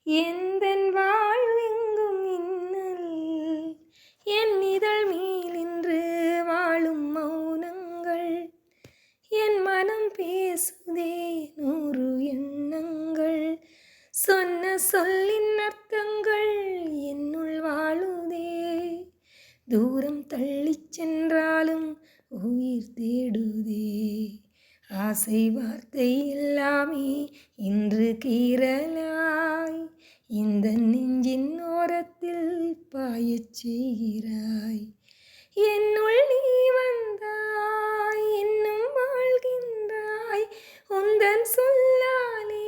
எந்தன் வாழ்வெங்கும் இன்னல் என் இதழ் மேலின்று வாழும் மௌனங்கள் என் மனம் பேசுதே 100 எண்ணங்கள் சொன்ன சொல்லின் அர்த்தங்கள் என்னுள் வாழுதே தூரம் தள்ளிச் சென்றாலும் உயிர் தேடுதே ஆசை வார்த்தை எல்லாமே இன்று கீறலாய் இந்த நெஞ்சின் ஓரத்தில் பாயச் செய்கிறாய் என்னுள் நீ வந்தாய் இன்னும் வாழ்கின்றாய் உந்தன் சொல்லாலே